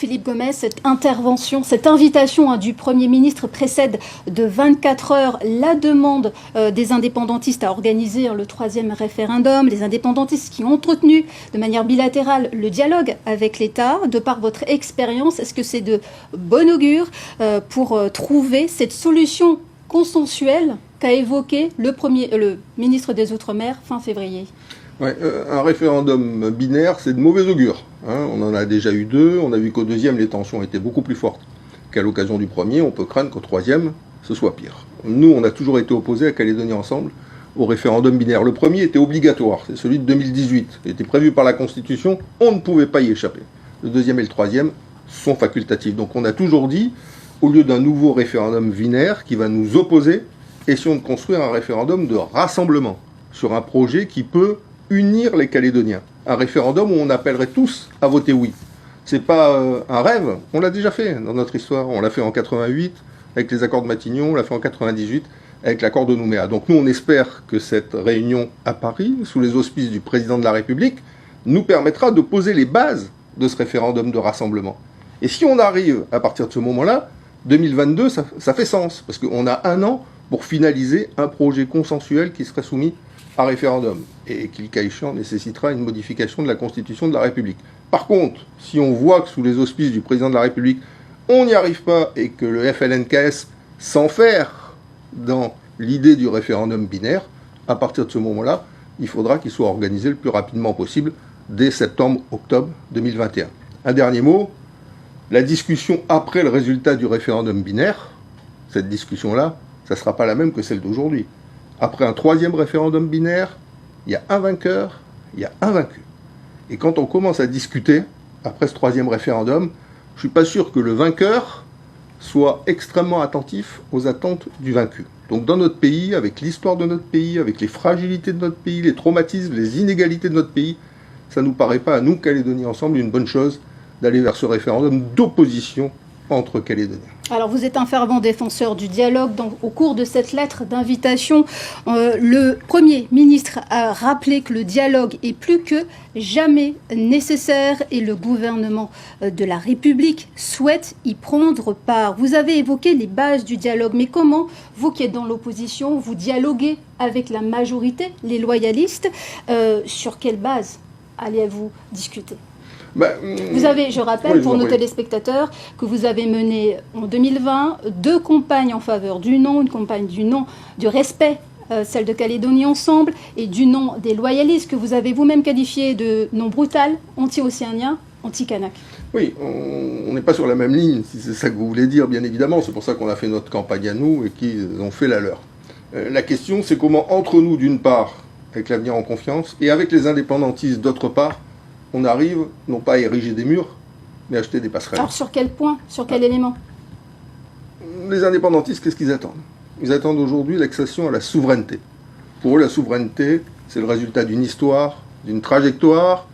Philippe Gomes, cette intervention, cette invitation du Premier ministre précède de 24 heures la demande des indépendantistes à organiser le 3e référendum. Les indépendantistes qui ont entretenu de manière bilatérale le dialogue avec l'État. De par votre expérience, est-ce que c'est de bon augure pour trouver cette solution consensuelle qu'a évoqué le ministre des Outre-mer fin février? Ouais, un référendum binaire, c'est de mauvais augure. On en a déjà eu 2. On a vu qu'au 2e, les tensions étaient beaucoup plus fortes qu'à l'occasion du 1er. On peut craindre qu'au 3e, ce soit pire. Nous, on a toujours été opposés à Calédonie Ensemble au référendum binaire. Le 1er était obligatoire, c'est celui de 2018. Il était prévu par la Constitution, on ne pouvait pas y échapper. Le 2e et le 3e sont facultatifs. Donc on a toujours dit, au lieu d'un nouveau référendum binaire qui va nous opposer, essayons de construire un référendum de rassemblement sur un projet qui peut unir les Calédoniens. Un référendum où on appellerait tous à voter oui. C'est pas un rêve, on l'a déjà fait dans notre histoire. On l'a fait en 88 avec les accords de Matignon, on l'a fait en 98 avec l'accord de Nouméa. Donc nous, on espère que cette réunion à Paris, sous les auspices du président de la République, nous permettra de poser les bases de ce référendum de rassemblement. Et si on arrive à partir de ce moment-là, 2022, ça fait sens, parce qu'on a 1 an pour finaliser un projet consensuel qui serait soumis à référendum, et qui, le cas échéant, nécessitera une modification de la Constitution de la République. Par contre, si on voit que sous les auspices du président de la République, on n'y arrive pas, et que le FLNKS s'enferre dans l'idée du référendum binaire, à partir de ce moment-là, il faudra qu'il soit organisé le plus rapidement possible, dès septembre-octobre 2021. Un dernier mot, la discussion après le résultat du référendum binaire, cette discussion-là, ça ne sera pas la même que celle d'aujourd'hui. Après un 3e référendum binaire, il y a un vainqueur, il y a un vaincu. Et quand on commence à discuter, après ce 3e référendum, je ne suis pas sûr que le vainqueur soit extrêmement attentif aux attentes du vaincu. Donc dans notre pays, avec l'histoire de notre pays, avec les fragilités de notre pays, les traumatismes, les inégalités de notre pays, ça ne nous paraît pas, à nous, Calédonie Ensemble, une bonne chose d'aller vers ce référendum d'opposition entre Calédoniens. Alors vous êtes un fervent défenseur du dialogue. Donc, au cours de cette lettre d'invitation, le Premier ministre a rappelé que le dialogue est plus que jamais nécessaire et le gouvernement de la République souhaite y prendre part. Vous avez évoqué les bases du dialogue, mais comment, vous qui êtes dans l'opposition, vous dialoguez avec la majorité, les loyalistes, sur quelle base allez-vous discuter ? Vous avez, je rappelle pour nos téléspectateurs, que vous avez mené en 2020 2 campagnes en faveur du non, une campagne du non, du respect, celle de Calédonie Ensemble, et du non des loyalistes, que vous avez vous-même qualifié de non brutal, anti-océanien, anti-kanak. Oui, on n'est pas sur la même ligne, si c'est ça que vous voulez dire, bien évidemment. C'est pour ça qu'on a fait notre campagne à nous et qu'ils ont fait la leur. La question, c'est comment, entre nous, d'une part, avec l'avenir en confiance, et avec les indépendantistes, d'autre part, on arrive, non pas à ériger des murs, mais à acheter des passerelles. Alors sur quel point ? Sur quel élément ? Les indépendantistes, qu'est-ce qu'ils attendent ? Ils attendent aujourd'hui l'accession à la souveraineté. Pour eux, la souveraineté, c'est le résultat d'une histoire, d'une trajectoire,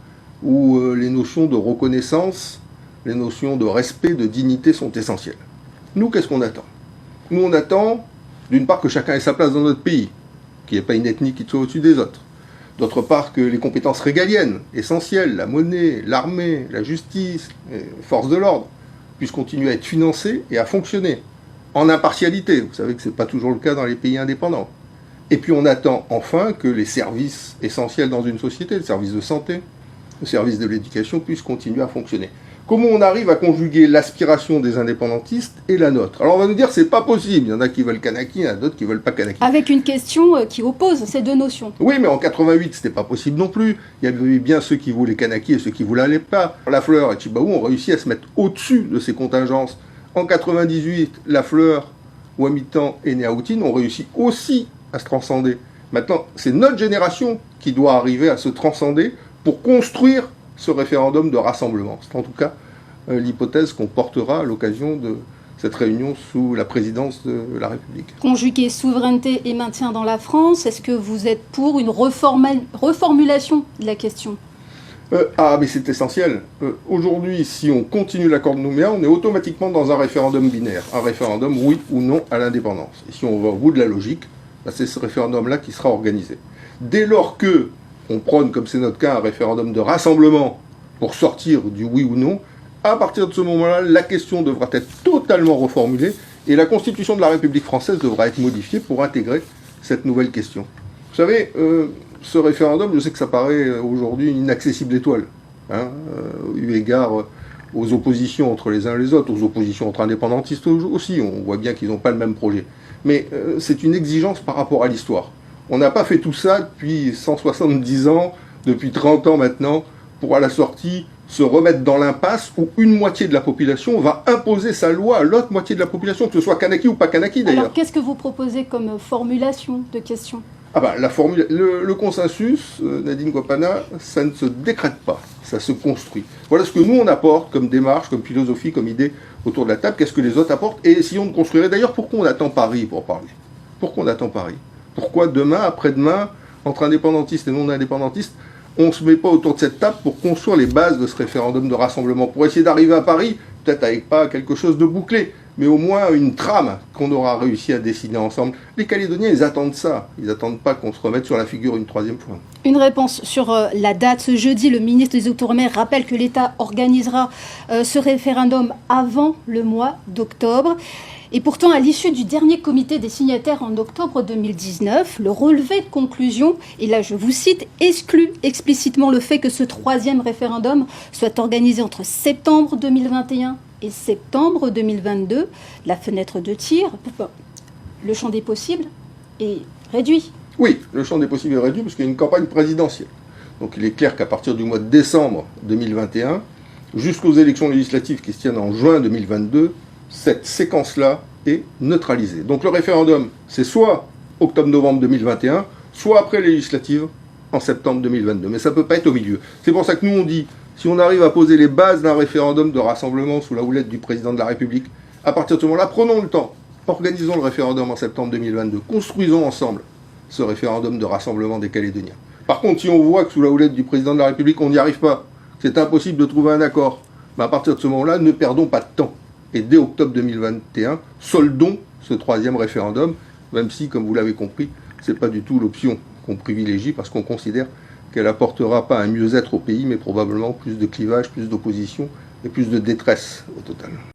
où les notions de reconnaissance, les notions de respect, de dignité sont essentielles. Nous, qu'est-ce qu'on attend ? Nous, on attend, d'une part, que chacun ait sa place dans notre pays, qu'il n'y ait pas une ethnie qui soit au-dessus des autres. D'autre part, que les compétences régaliennes, essentielles, la monnaie, l'armée, la justice, les forces de l'ordre, puissent continuer à être financées et à fonctionner en impartialité. Vous savez que ce n'est pas toujours le cas dans les pays indépendants. Et puis on attend enfin que les services essentiels dans une société, le service de santé, le service de l'éducation, puissent continuer à fonctionner. Comment on arrive à conjuguer l'aspiration des indépendantistes et la nôtre ? Alors on va nous dire c'est pas possible. Il y en a qui veulent Kanaki, il y en a d'autres qui veulent pas Kanaki. Avec une question qui oppose ces 2 notions. Oui, mais en 88, c'était pas possible non plus. Il y avait bien ceux qui voulaient Kanaki et ceux qui voulaient pas. Lafleur et Tjibaou ont réussi à se mettre au-dessus de ces contingences. En 98, Lafleur, Ouamitan et Néaoutine ont réussi aussi à se transcender. Maintenant, c'est notre génération qui doit arriver à se transcender pour construire ce référendum de rassemblement. C'est en tout cas l'hypothèse qu'on portera à l'occasion de cette réunion sous la présidence de la République. Conjuguer souveraineté et maintien dans la France, est-ce que vous êtes pour une reformulation de la question ? Mais c'est essentiel. Aujourd'hui, si on continue l'accord de Nouméa, on est automatiquement dans un référendum binaire. Un référendum oui ou non à l'indépendance. Et si on va au bout de la logique, c'est ce référendum-là qui sera organisé. Dès lors que on prône, comme c'est notre cas, un référendum de rassemblement pour sortir du oui ou non, À partir de ce moment-là, la question devra être totalement reformulée et la Constitution de la République française devra être modifiée pour intégrer cette nouvelle question. Vous savez, ce référendum, je sais que ça paraît aujourd'hui une inaccessible étoile, hein, eu égard aux oppositions entre les uns et les autres, aux oppositions entre indépendantistes aussi, on voit bien qu'ils n'ont pas le même projet. Mais c'est une exigence par rapport à l'histoire. On n'a pas fait tout ça depuis 170 ans, depuis 30 ans maintenant, pour à la sortie se remettre dans l'impasse où une moitié de la population va imposer sa loi à l'autre moitié de la population, que ce soit Kanaki ou pas Kanaki d'ailleurs. Alors qu'est-ce que vous proposez comme formulation de question? Ah ben, le consensus, Nadine Kouapana, ça ne se décrète pas, ça se construit. Voilà ce que nous on apporte comme démarche, comme philosophie, comme idée autour de la table, qu'est-ce que les autres apportent, et essayons de construire. D'ailleurs, pourquoi on attend Paris pour parler? Pourquoi on attend Paris? Pourquoi demain, après-demain, entre indépendantistes et non-indépendantistes, on ne se met pas autour de cette table pour construire les bases de ce référendum de rassemblement, pour essayer d'arriver à Paris, peut-être avec pas quelque chose de bouclé, mais au moins une trame qu'on aura réussi à dessiner ensemble. Les Calédoniens, ils attendent ça. Ils n'attendent pas qu'on se remette sur la figure une troisième fois. Une réponse sur la date. Ce jeudi, le ministre des Outre-mer rappelle que l'État organisera ce référendum avant le mois d'octobre. Et pourtant, à l'issue du dernier comité des signataires en octobre 2019, le relevé de conclusion, et là je vous cite, exclut explicitement le fait que ce troisième référendum soit organisé entre septembre 2021 et septembre 2022. La fenêtre de tir, le champ des possibles est réduit. Oui, le champ des possibles est réduit parce qu'il y a une campagne présidentielle. Donc il est clair qu'à partir du mois de décembre 2021, jusqu'aux élections législatives qui se tiennent en juin 2022, cette séquence-là est neutralisée. Donc le référendum, c'est soit octobre-novembre 2021, soit après les législatives en septembre 2022. Mais ça ne peut pas être au milieu. C'est pour ça que nous on dit, si on arrive à poser les bases d'un référendum de rassemblement sous la houlette du président de la République, à partir de ce moment-là, prenons le temps, organisons le référendum en septembre 2022, construisons ensemble ce référendum de rassemblement des Calédoniens. Par contre, si on voit que sous la houlette du président de la République, on n'y arrive pas, c'est impossible de trouver un accord, mais à partir de ce moment-là, ne perdons pas de temps. Et dès octobre 2021, soldons ce troisième référendum, même si, comme vous l'avez compris, ce n'est pas du tout l'option qu'on privilégie, parce qu'on considère qu'elle n'apportera pas un mieux-être au pays, mais probablement plus de clivage, plus d'opposition et plus de détresse au total.